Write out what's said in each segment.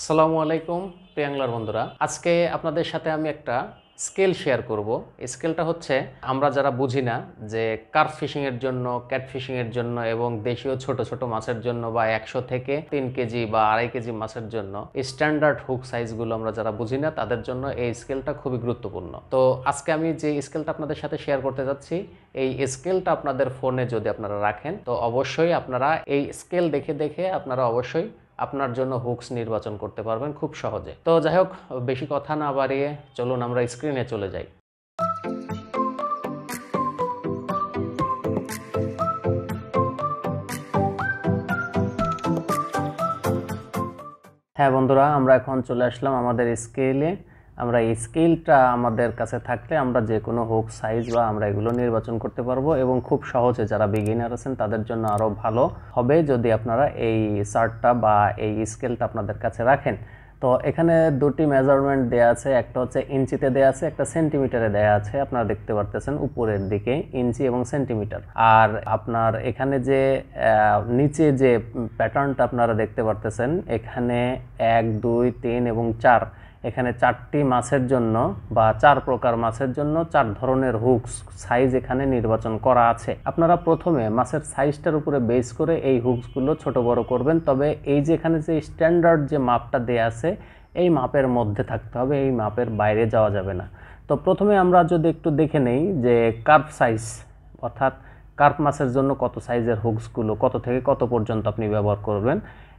আসসালামু আলাইকুম প্রিয় অ্যাংলার বন্ধুরা, আজকে আপনাদের সাথে আমি একটা স্কেল শেয়ার করব। এই স্কেলটা হচ্ছে আমরা যারা বুঝি না যে কার্প ফিশিংয়ের জন্য, ক্যাট ফিশিংয়ের জন্য এবং দেশীয় ছোট ছোট মাছের জন্য বা 100 থেকে 3 কেজি বা 2.5 কেজি মাছের জন্য স্ট্যান্ডার্ড হুক সাইজগুলো আমরা যারা বুঝি না তাদের জন্য এই স্কেলটা খুবই গুরুত্বপূর্ণ। তো আজকে আমি যে স্কেলটা আপনাদের সাথে শেয়ার করতে যাচ্ছি, এই স্কেলটা আপনাদের ফোনে যদি আপনারা রাখেন তো অবশ্যই আপনারা এই স্কেল দেখে দেখে আপনারা অবশ্যই আপনার জন্য হুকস নির্বাচন করতে পারবেন খুব সহজে। তো যাই হোক, বেশি কথা না বাড়িয়ে চলুন আমরা স্ক্রিনে চলে যাই। হ্যাঁ বন্ধুরা, আমরা এখন চলে আসলাম আমাদের স্কেলে। আমরা এই স্কেলটা আমাদের কাছে থাকলে আমরা যে কোনো হুক সাইজ বা আমরা এগুলো নির্বাচন করতে পারবো এবং খুব সহজে, যারা বিগিনার আছেন তাদের জন্য আরও ভালো হবে যদি আপনারা এই চার্টটা বা এই স্কেলটা আপনাদের কাছে রাখেন। তো এখানে দুটি মেজারমেন্ট দেয়া আছে, একটা হচ্ছে ইঞ্চিতে দেয়া আছে, একটা সেন্টিমিটারে দেয়া আছে। আপনারা দেখতে পারতেছেন উপরের দিকে ইঞ্চি এবং সেন্টিমিটার। আর আপনার এখানে যে নিচে যে প্যাটার্নটা আপনারা দেখতে পারতেছেন, এখানে 1, 2, 3 এবং 4, এখানে 4টি মাছের জন্য বা 4 প্রকার মাছের জন্য 4 ধরনের হুকস সাইজ এখানে নির্বাচন করা আছে। আপনারা প্রথমে মাছের সাইজটার উপরে বেস করে এই হুকসগুলো ছোট বড় করবেন। তবে এই যে এখানে যে স্ট্যান্ডার্ড যে মাপটা দেয়া আছে, এই মাপের মধ্যে থাকতে হবে, এই মাপের বাইরে যাওয়া যাবে না। তো প্রথমে আমরা যদি একটু দেখে নেই যে কার্প সাইজ, অর্থাৎ কার্প মাছের জন্য কত সাইজের হুকসগুলো কত থেকে কত পর্যন্ত আপনি ব্যবহার করবেন।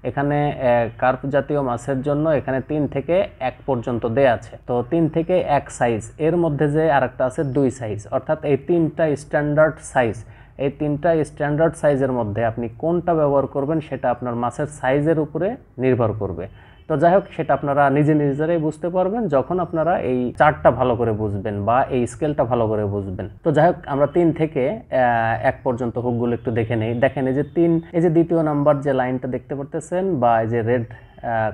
এখানে কার্প জাতীয় মাছের জন্য এখানে 3 থেকে 1 পর্যন্ত দেয়া আছে। তো 3 থেকে 1 সাইজ, এর মধ্যে যে আরেকটা আছে 2 সাইজ, অর্থাৎ এই 3টা স্ট্যান্ডার্ড সাইজ। এই 3টা স্ট্যান্ডার্ড সাইজের মধ্যে আপনি কোনটা ব্যবহার করবেন সেটা আপনার মাছের সাইজের উপরে নির্ভর করবে। তো যাই হোক, সেটা আপনারা নিজেরাই বুঝতে পারবেন যখন আপনারা এই চার্টটা ভালো করে বুঝবেন বা এই স্কেলটা ভালো করে বুঝবেন। তো যাই হোক, আমরা 3 থেকে 1 পর্যন্ত হুকগুলো একটু দেখে নেই। দেখেন এই যে 3, এই যে দ্বিতীয় নাম্বার যে লাইনটা দেখতে পারতেছেন বা এই যে রেড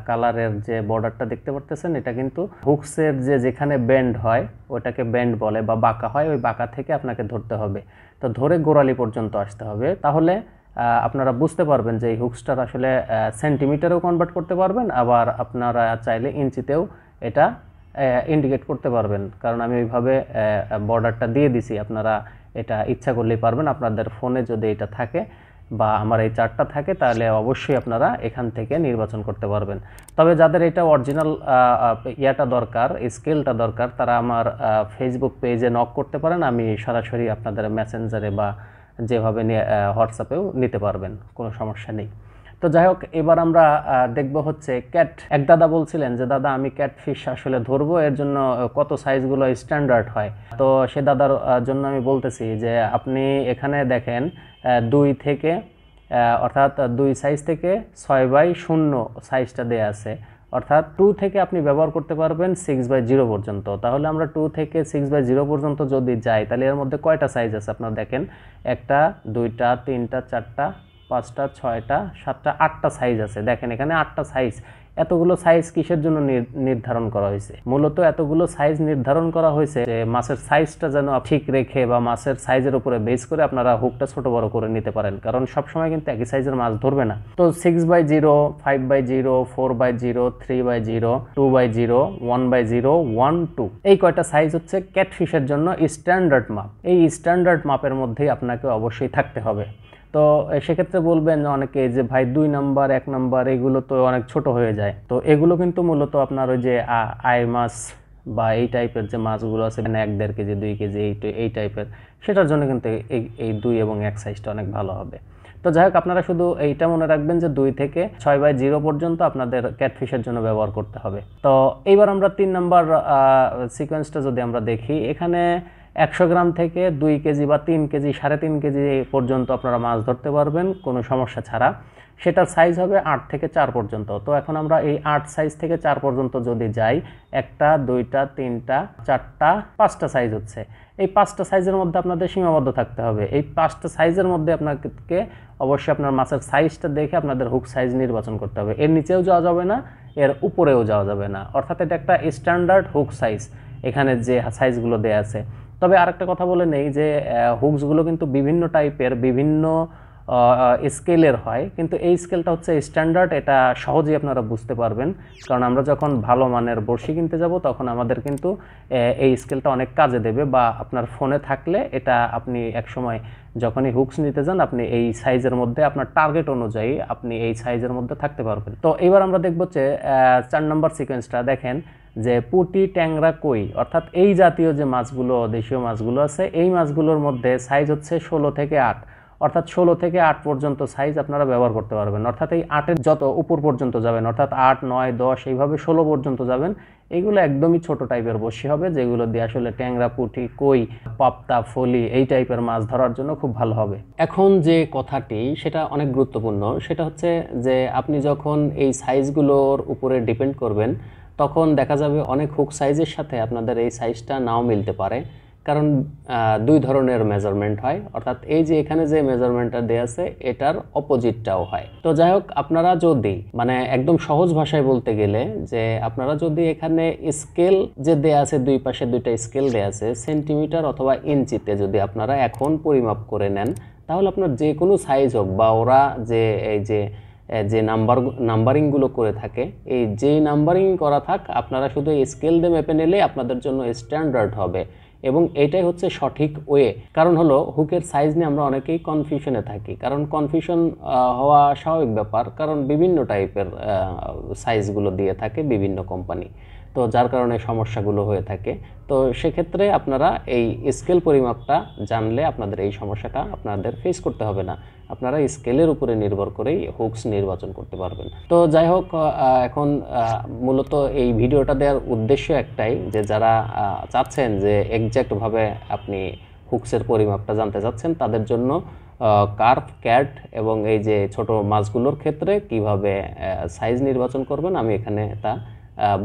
কালারের যে বর্ডারটা দেখতে পারতেছেন, এটা কিন্তু হুকসের যেখানে বেন্ড হয় ওটাকে বেন্ড বলে বা বাঁকা হয়, ওই বাঁকা থেকে আপনাকে ধরতে হবে। তো ধরে গোড়ালি পর্যন্ত আসতে হবে। তাহলে আপনারা বুঝতে পারবেন যে এই হুকসটার আসলে সেন্টিমিটারেও কনভার্ট করতে পারবেন, আবার আপনারা চাইলে ইঞ্চিতেও এটা ইন্ডিকেট করতে পারবেন। কারণ আমি ওইভাবে বর্ডারটা দিয়ে দিছি, আপনারা এটা ইচ্ছা করলেই পারবেন। আপনাদের ফোনে যদি এটা থাকে বা আমার এই চার্টটা থাকে তাহলে অবশ্যই আপনারা এখান থেকে নির্বাচন করতে পারবেন। তবে যাদের এটা অরিজিনাল ইয়াটা দরকার, স্কেলটা দরকার, তারা আমার ফেসবুক পেজে নক করতে পারেন। আমি সরাসরি আপনাদের মেসেঞ্জারে বা যেভাবে হোয়াটসঅ্যাপেও নিতে পারবেন, কোনো সমস্যা নেই। তো যাই হোক, এবার আমরা দেখব হচ্ছে ক্যাট। এক দাদা বলছিলেন যে দাদা আমি ক্যাট ফিশ আসলে ধরবো, এর জন্য কত সাইজগুলো স্ট্যান্ডার্ড হয়। তো সে দাদার জন্য আমি বলতেছি যে আপনি এখানে দেখেন 2 থেকে অর্থাৎ 2 সাইজ থেকে 6/0 সাইজটা দেয়া আছে, অর্থাৎ 2 থেকে আপনি ব্যবহার করতে পারবেন 6/0 পর্যন্ত। তাহলে আমরা 2 থেকে 6/0 পর্যন্ত যদি যাই তাহলে এর মধ্যে কয়টা সাইজ আছে আপনারা দেখেন। 1টা, 2টা, 3টা, 4টা, 5টা, 6টা, 7টা, 8টা সাইজ আছে। দেখেন এখানে 8টা সাইজ। এতগুলো সাইজ কিসের জন্য নির্ধারণ করা হয়েছে? মূলত এতগুলো সাইজ নির্ধারণ করা হয়েছে যে মাছের সাইজটা যেন ঠিক রেখে বা মাছের সাইজের উপরে বেস করে আপনারা হুকটা ছোট বড় করে নিতে পারেন, কারণ সবসময় কিন্তু একই সাইজের মাছ ধরবে না। তো 6/0, 5/0, 4/0, 3/0, 2/0, 1/0, 1, 2, এই কয়টা সাইজ হচ্ছে ক্যাটফিশের জন্য স্ট্যান্ডার্ড মাপ। এই স্ট্যান্ডার্ড মাপের মধ্যেই আপনাকে অবশ্যই থাকতে হবে। তো সেক্ষেত্রে বলবেন অনেকে যে ভাই 2 নাম্বার 1 নাম্বার এগুলো তো অনেক ছোট হয়ে যায়। তো এগুলো কিন্তু মূলত আপনার ওই যে আই মাছ বা এই টাইপের যে মাছগুলো আছে, 1-1.5 কেজি 2 কেজি এই টাইপের, সেটার জন্য কিন্তু এই 2 এবং 1 সাইজটা অনেক ভালো হবে। তো যাই হোক, আপনারা শুধু এইটা মনে রাখবেন যে 2 থেকে 6/0 পর্যন্ত আপনাদের ক্যাটফিশের জন্য ব্যবহার করতে হবে। তো এইবার আমরা 3 নাম্বার সিকোয়েন্সটা যদি আমরা দেখি, এখানে 100 গ্রাম থেকে 2 কেজি বা 3 কেজি 3.5 কেজি পর্যন্ত আপনারা মাছ ধরতে পারবেন কোনো সমস্যা ছাড়া। সেটার সাইজ হবে 8 থেকে 4 পর্যন্ত। তো এখন আমরা এই 8 সাইজ থেকে 4 পর্যন্ত যদি যাই, 1টা, 2টা, 3টা, 4টা, 5টা সাইজ হচ্ছে। এই 5টা সাইজের মধ্যে আপনাদের সীমাবদ্ধ থাকতে হবে। এই 5টা সাইজের মধ্যে আপনাকে অবশ্যই আপনার মাছের সাইজটা দেখে আপনাদের হুক সাইজ নির্বাচন করতে হবে। এর নিচেও যাওয়া যাবে না, এর উপরেও যাওয়া যাবে না, অর্থাৎ এটা একটা স্ট্যান্ডার্ড হুক সাইজ এখানে যে সাইজগুলো দেয়া আছে। তবে আরেকটা কথা বলে নেই যে হুকসগুলো কিন্তু বিভিন্ন টাইপের, বিভিন্ন স্কেলের হয়, কিন্তু এই স্কেলটা হচ্ছে স্ট্যান্ডার্ড। এটা সহজেই আপনারা বুঝতে পারবেন, কারণ আমরা যখন ভালো মানের বড়শি কিনতে যাব তখন আমাদের কিন্তু এই স্কেলটা অনেক কাজে দেবে, বা আপনার ফোনে থাকলে এটা আপনি একসময় যখনই হুকস নিতে যান আপনি এই সাইজের মধ্যে আপনার টার্গেট অনুযায়ী আপনি এই সাইজের মধ্যে থাকতে পারবেন। তো এবার আমরা দেখব যে 4 নম্বর সিকোয়েন্সটা দেখেন, যে পুঁটি, ট্যাংরা, কই, অর্থাৎ এই জাতীয় যে মাছগুলো, দেশীয় মাছগুলো আছে, এই মাছগুলোর মধ্যে সাইজ হচ্ছে 16 থেকে 8, অর্থাৎ 16 থেকে 8 পর্যন্ত সাইজ আপনারা ব্যবহার করতে পারবেন। অর্থাৎ এই 8-এর যত উপর পর্যন্ত যাবেন, অর্থাৎ 8, 9, 10 এইভাবে 16 পর্যন্ত যাবেন, এইগুলো একদমই ছোট টাইপের বড়শি হবে, যেগুলো দিয়ে আসলে ট্যাংরা, পুঁটি, কই, পাবদা, ফলি এই টাইপের মাছ ধরার জন্য খুব ভালো হবে। এখন যে কথাটি সেটা অনেক গুরুত্বপূর্ণ, সেটা হচ্ছে যে আপনি যখন এই সাইজগুলোর উপরে ডিপেন্ড করবেন তখন দেখা যাবে অনেক হুক সাইজের সাথে আপনাদের এই সাইজটা নাও মিলতে পারে, কারণ 2 ধরনের মেজারমেন্ট হয়, অর্থাৎ এই যে এখানে যে মেজারমেন্টটা দেয়া আছে এটার অপোজিটটাও হয়। তো যাই হোক, আপনারা যদি মানে একদম সহজ ভাষায় বলতে গেলে যে আপনারা যদি এখানে স্কেল যে দেয়া আছে, 2 পাশে 2টা স্কেল দেয়া আছে, সেন্টিমিটার অথবা ইঞ্চিতে যদি আপনারা এখন পরিমাপ করে নেন, তাহলে আপনার যে কোনো সাইজ হোক, বা ওরা যে এই যে নাম্বারিংগুলো করে থাকে, এই যেই নাম্বারিং করা থাক, আপনারা শুধু এই স্কেল দিয়ে মেপে নিলে আপনাদের জন্য স্ট্যান্ডার্ড হবে, এবং এটাই হচ্ছে সঠিক ওয়ে। কারণ হলো হুকের সাইজ নিয়ে আমরা অনেকেই কনফিউশনে থাকি, কারণ কনফিউশন হওয়া স্বাভাবিক ব্যাপার, কারণ বিভিন্ন টাইপের সাইজগুলো দিয়ে থাকে বিভিন্ন কোম্পানি, তো যার কারণে সমস্যাগুলো হয়ে থাকে। তো সেক্ষেত্রে আপনারা এই স্কেল পরিমাপটা জানলে আপনাদের এই সমস্যাটা আপনাদের ফেস করতে হবে না, আপনারা স্কেলের উপরে নির্ভর করেই হুকস নির্বাচন করতে পারবেন। তো যাই হোক, এখন মূলত এই ভিডিওটা দেওয়ার উদ্দেশ্য একটাই, যে যারা চাচ্ছেন যে এক্স্যাক্টভাবে আপনি হুকসের পরিমাপটা জানতে চাচ্ছেন, তাদের জন্য কার্ভ, ক্যাট এবং এই যে ছোট মাছগুলোর ক্ষেত্রে কিভাবে সাইজ নির্বাচন করবেন আমি এখানে তা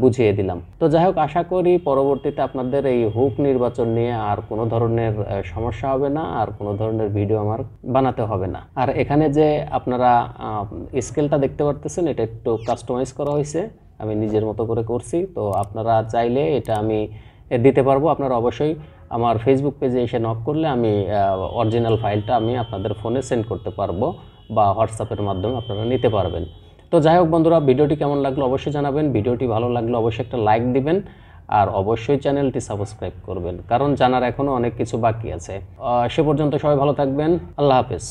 বুঝিয়ে দিলাম। তো যাই হোক, আশা করি পরবর্তীতে আপনাদের এই হুক নির্বাচন নিয়ে আর কোনো ধরনের সমস্যা হবে না, আর কোনো ধরনের ভিডিও আমার বানাতে হবে না। আর এখানে যে আপনারা স্কেলটা দেখতে পারতেছেন, এটা একটু কাস্টমাইজ করা হয়েছে, আমি নিজের মতো করে করছি। তো আপনারা চাইলে এটা আমি দিতে পারবো, আপনারা অবশ্যই আমার ফেসবুক পেজে এসে নক করলে আমি অরিজিনাল ফাইলটা আমি আপনাদের ফোনে সেন্ড করতে পারবো, বা হোয়াটসঅ্যাপের মাধ্যমে আপনারা নিতে পারবেন। তো যাই হোক বন্ধুরা, ভিডিওটি কেমন লাগলো অবশ্যই জানাবেন, ভিডিওটি ভালো লাগলে অবশ্যই একটা লাইক দিবেন, আর অবশ্যই চ্যানেলটি সাবস্ক্রাইব করবেন, কারণ জানার এখনও অনেক কিছু বাকি আছে। সে পর্যন্ত সবাই ভালো থাকবেন, আল্লাহ হাফেজ।